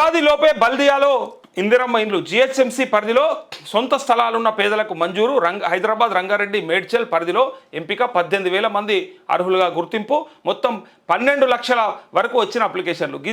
ఉగాది లోపే బల్దియాలో ఇందిరమ్మ ఇండ్లు జిహెచ్ఎంసీ పరిధిలో సొంత స్థలాలున్న పేదలకు మంజూరు. హైదరాబాద్ రంగారెడ్డి మేడ్చల్ పరిధిలో ఎంపిక 18,000 మంది అర్హులుగా గుర్తింపు. మొత్తం 12 లక్షల వరకు వచ్చిన అప్లికేషన్లు.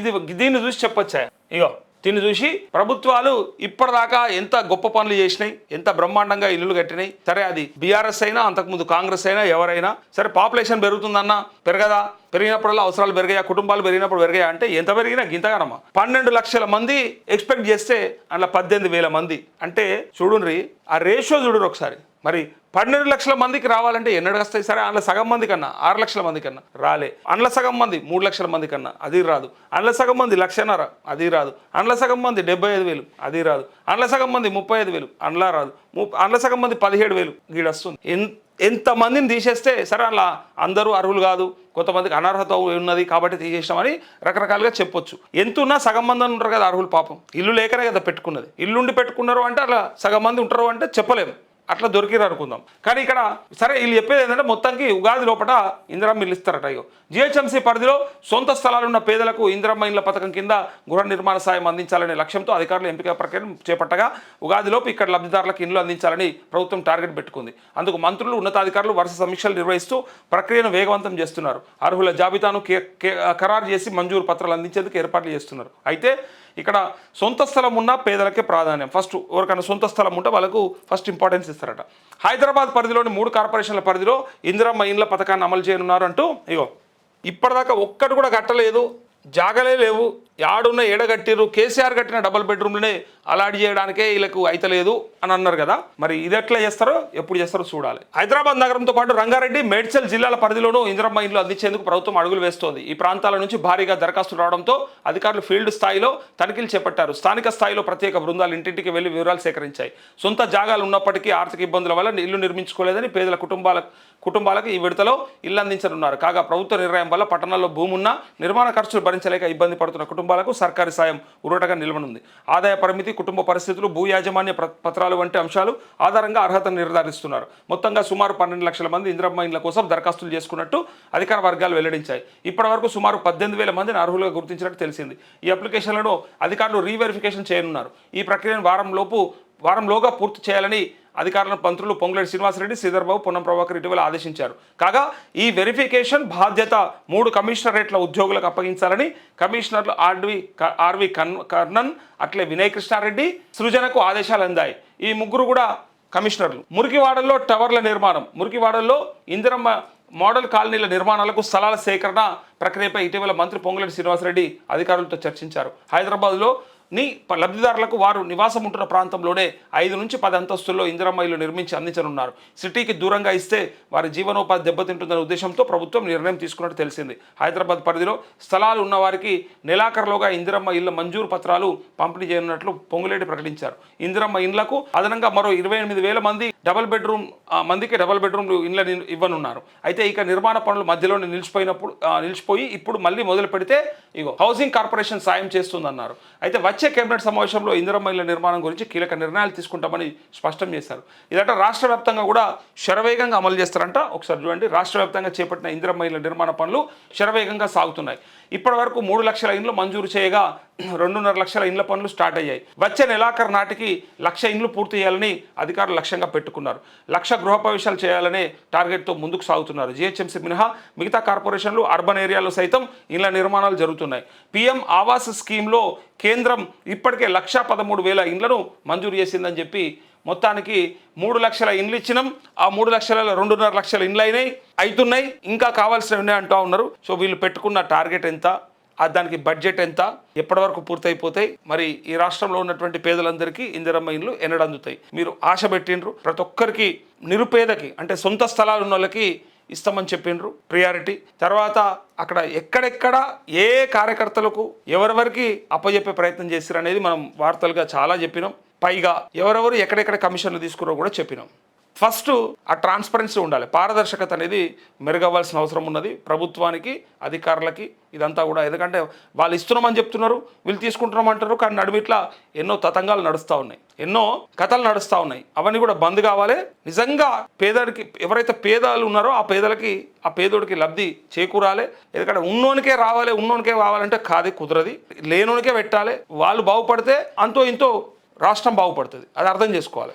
దీన్ని చూసి చెప్పొచ్చా? ఇగో దీన్ని చూసి ప్రభుత్వాలు ఇప్పటిదాకా ఎంత గొప్ప పనులు చేసినాయి, ఎంత బ్రహ్మాండంగా ఇల్లులు కట్టినాయి. సరే అది బీఆర్ఎస్ అయినా అంతకుముందు కాంగ్రెస్ అయినా ఎవరైనా సరే పాపులేషన్ పెరుగుతుందన్నా పెరగదా, పెరిగినప్పుడల్లా అవసరాలు పెరిగాయా, కుటుంబాలు పెరిగినప్పుడు పెరిగాయా అంటే ఎంత పెరిగినా గింతగానమ్మా. 12 లక్షల మంది ఎక్స్పెక్ట్ చేస్తే అందులో 18,000 మంది అంటే చూడుండ్రి ఆ రేషియో చూడరు ఒకసారి. మరి 12 లక్షల మందికి రావాలంటే ఎన్నడు వస్తాయి? సరే అందులో సగం మంది కన్నా 6 లక్షల మంది కన్నా రాలే, అందులో సగం మంది 3 లక్షల మంది కన్నా అది రాదు, అందులో సగం మంది 1,500,000 అది రాదు, అందులో సగం మంది 75,000 అది రాదు, అందులో సగం మంది 35,000 అందులో రాదు, అందులో సగం మంది 17,000 గీడొస్తుంది. ఎంతమందిని తీసేస్తే సరే అలా అందరూ అర్హులు కాదు, కొంతమందికి అనర్హత ఉన్నది కాబట్టి తీసేసామని రకరకాలుగా చెప్పొచ్చు. ఎంతున్నా సగం మంది అని ఉంటారు కదా అర్హులు. పాపం ఇల్లు లేకనే కదా పెట్టుకున్నది. ఇల్లుండి పెట్టుకున్నారు అంటే అలా సగం మంది ఉంటారు అంటే చెప్పలేము, అట్లా దొరికిరు అనుకుందాం. కానీ ఇక్కడ సరే వీళ్ళు చెప్పేది ఏంటంటే మొత్తానికి ఉగాది లోపల ఇందిరమ్మ ఇల్లు ఇస్తారట. ఇగో జిహెచ్ఎంసీ పరిధిలో సొంత స్థలాలున్న పేదలకు ఇందిరమ్మ ఇళ్ల పథకం కింద గృహ నిర్మాణ సాయం అందించాలనే లక్ష్యంతో అధికారులు ఎంపిక ప్రక్రియను చేపట్టగా ఉగాదిలోపు ఇక్కడ లబ్ధిదారులకు ఇండ్లు అందించాలని ప్రభుత్వం టార్గెట్ పెట్టుకుంది. అందుకు మంత్రులు ఉన్నతాధికారులు వరుస సమీక్షలు నిర్వహిస్తూ ప్రక్రియను వేగవంతం చేస్తున్నారు. అర్హుల జాబితాను ఖరారు చేసి మంజూరు పత్రాలు అందించేందుకు ఏర్పాట్లు చేస్తున్నారు. అయితే ఇక్కడ సొంత స్థలం ఉన్న పేదలకే ప్రాధాన్యం. ఫస్ట్ ఎవరికైనా సొంత స్థలం ఉంటే వాళ్ళకు ఫస్ట్ ఇంపార్టెన్స్ ఇస్తారట. హైదరాబాద్ పరిధిలోని 3 కార్పొరేషన్ల పరిధిలో ఇందిరమ్మ ఇండ్ల పథకాన్ని అమలు చేయనున్నారు అంటూ ఇగో ఇప్పటిదాకా ఒక్కటి కూడా కట్టలేదు, జాగలే లేవు, యాడున్న ఎడగట్టిరు. కేసీఆర్ కట్టిన డబుల్ బెడ్రూమ్లనే అలాట్ చేయడానికే వీళ్ళకు అయితలేదు అని అన్నారు కదా. మరి ఇది ఎట్లా చేస్తారో ఎప్పుడు చేస్తారో చూడాలి. హైదరాబాద్ నగరంతో పాటు రంగారెడ్డి మేడ్చల్ జిల్లాల పరిధిలోనూ ఇందిరమ్మ ఇండ్లు అందించేందుకు ప్రభుత్వం అడుగులు వేస్తోంది. ఈ ప్రాంతాల నుంచి భారీగా దరఖాస్తులు రావడంతో అధికారులు ఫీల్డ్ స్థాయిలో తనిఖీలు చేపట్టారు. స్థానిక స్థాయిలో ప్రత్యేక బృందాలు ఇంటింటికి వెళ్లి వివరాలు సేకరించాయి. సొంత జాగాలు ఉన్నప్పటికీ ఆర్థిక ఇబ్బందుల వల్ల ఇల్లు నిర్మించుకోలేదని పేదల కుటుంబాలకు ఈ విడతలో ఇల్లు అందించనున్నారు. కాగా ప్రభుత్వ నిర్ణయం వల్ల పట్టణాల్లో భూమి ఉన్న నిర్మాణ ఖర్చులు భరించలేక ఇబ్బంది పడుతున్న కుటుంబాలకు సర్కారీ సాయం ఉరటగా నిలవనుంది. ఆదాయ పరిమితి, కుటుంబ పరిస్థితులు, భూ యాజమాన్య పత్రాలు వంటి అంశాలు ఆధారంగా అర్హతను నిర్ధారిస్తున్నారు. మొత్తంగా సుమారు 12 లక్షల మంది ఇందిరమ్మ ఇండ్ల కోసం దరఖాస్తులు చేసుకున్నట్టు అధికార వర్గాలు వెల్లడించాయి. ఇప్పటి వరకు సుమారు 18,000 మందిని అర్హులుగా గుర్తించినట్టు తెలిసింది. ఈ అప్లికేషన్లను అధికారులు రీవెరిఫికేషన్ చేయనున్నారు. ఈ ప్రక్రియను వారంలోగా పూర్తి చేయాలని అధికారులను మంత్రులు పొంగులేటి శ్రీనివాసరెడ్డి, శ్రీధర్బాబు, పొన్నం ప్రభాకర్ ఇటీవల ఆదేశించారు. కాగా ఈ వెరిఫికేషన్ బాధ్యత 3 కమిషనరేట్ల ఉద్యోగులకు అప్పగించాలని కమిషనర్లు ఆర్వి కర్ణన్, అట్లే వినయ్ కృష్ణారెడ్డి, సృజనకు ఆదేశాలు అందాయి. ఈ ముగ్గురు కూడా కమిషనర్లు. మురికివాడల్లో టవర్ల నిర్మాణం, మురికివాడల్లో ఇందిరమ్మ మోడల్ కాలనీల నిర్మాణాలకు స్థలాల సేకరణ ప్రక్రియపై ఇటీవల మంత్రి పొంగులేటి శ్రీనివాసరెడ్డి అధికారులతో చర్చించారు. హైదరాబాద్లో లబ్ధిదారులకు వారు నివాసం ఉంటున్న ప్రాంతంలోనే 5 నుంచి 10 అంతస్తుల్లో ఇందిరమ్మ ఇల్లు నిర్మించి అందించనున్నారు. సిటీకి దూరంగా ఇస్తే వారి జీవనోపాధి దెబ్బతింటుందనే ఉద్దేశంతో ప్రభుత్వం నిర్ణయం తీసుకున్నట్టు తెలిసింది. హైదరాబాద్ పరిధిలో స్థలాలు ఉన్నవారికి నెలాఖరులోగా ఇందిరమ్మ ఇళ్ల మంజూరు పత్రాలు పంపిణీ చేయనున్నట్లు పొంగులేటి ప్రకటించారు. ఇందిరమ్మ ఇండ్లకు అదనంగా మరో 28,000 మంది డబుల్ బెడ్రూమ్లు ఇండ్ల ఇవ్వనున్నారు. అయితే ఇక నిర్మాణ పనులు మధ్యలోనే నిలిచిపోయి ఇప్పుడు మళ్ళీ మొదలు పెడితే ఇగో హౌసింగ్ కార్పొరేషన్ సాయం చేస్తుందన్నారు. అయితే వచ్చే కేబినెట్ సమావేశంలో ఇందిరమ్మ ఇళ్ల నిర్మాణం గురించి కీలక నిర్ణయాలు తీసుకుంటామని స్పష్టం చేశారు. ఇదంటే రాష్ట్ర వ్యాప్తంగా కూడా శరవేగంగా అమలు చేస్తారంట. ఒకసారి చూడండి, రాష్ట్ర వ్యాప్తంగా చేపట్టిన ఇందిరమ్మ ఇళ్ల నిర్మాణ పనులు శరవేగంగా సాగుతున్నాయి. ఇప్పటి వరకు 3 లక్షల ఇండ్లు మంజూరు చేయగా 2.5 లక్షల ఇండ్ల పనులు స్టార్ట్ అయ్యాయి. వచ్చే నెలాఖరు నాటికి 1,00,000 ఇండ్లు పూర్తి చేయాలని అధికారులు లక్ష్యంగా పెట్టుకున్నారు. 1,00,000 గృహ ప్రవేశాలు చేయాలనే టార్గెట్తో ముందుకు సాగుతున్నారు. జిహెచ్ఎంసీ మినహా మిగతా కార్పొరేషన్లు, అర్బన్ ఏరియాలో సైతం ఇళ్ల నిర్మాణాలు జరుగుతున్నాయి. పీఎం ఆవాస్ స్కీమ్లో కేంద్రం ఇప్పటికే 1,13,000 ఇండ్లను మంజూరు చేసిందని చెప్పి మొత్తానికి 3 లక్షల ఇండ్లు ఇచ్చినాం. ఆ 3 లక్షలలో 2.5 లక్షల ఇండ్లు అవుతున్నాయి, ఇంకా కావాల్సినవి ఉన్నాయి అంటూ ఉన్నారు. సో వీళ్ళు పెట్టుకున్న టార్గెట్ ఎంత, దానికి బడ్జెట్ ఎంత, ఎప్పటి వరకు పూర్తయిపోతాయి, మరి ఈ రాష్ట్రంలో ఉన్నటువంటి పేదలందరికీ ఇందిరమ్మ ఇండ్లు ఎన్నడందుతాయి? మీరు ఆశ పెట్టిండ్రు. ప్రతి ఒక్కరికి నిరుపేదకి అంటే సొంత స్థలాలు ఉన్న వాళ్ళకి ఇస్తామని చెప్పిండ్రు ప్రియారిటీ. తర్వాత అక్కడ ఎక్కడెక్కడ ఏ కార్యకర్తలకు ఎవరెవరికి అప్పచెప్పే ప్రయత్నం చేశారు అనేది మనం వార్తలుగా చాలా చెప్పినాం. పైగా ఎవరెవరు ఎక్కడెక్కడ కమిషన్లు తీసుకున్నారో కూడా చెప్పినాం. ఫస్ట్ ఆ ట్రాన్స్పరెన్సీ ఉండాలి, పారదర్శకత అనేది మెరుగవ్వాల్సిన అవసరం ఉన్నది ప్రభుత్వానికి, అధికారులకి. ఇదంతా కూడా ఎందుకంటే వాళ్ళు ఇస్తున్నామని చెప్తున్నారు, వీళ్ళు తీసుకుంటున్నామంటారు, కానీ నడుమిట్లా ఎన్నో తతంగాలు నడుస్తూ ఉన్నాయి. ఎన్నో కథలు నడుస్తూ ఉన్నాయి. అవన్నీ కూడా బంద్ కావాలి. నిజంగా పేదడికి ఎవరైతే పేదలు ఉన్నారో ఆ పేదోడికి లబ్ధి చేకూరాలి. ఎందుకంటే ఉన్నోనికే రావాలంటే కాదు, కుదరది. లేనోనికే పెట్టాలి. వాళ్ళు బాగుపడితే అంతో ఇంతో రాష్ట్రం బాగుపడుతుంది. అది అర్థం చేసుకోవాలి.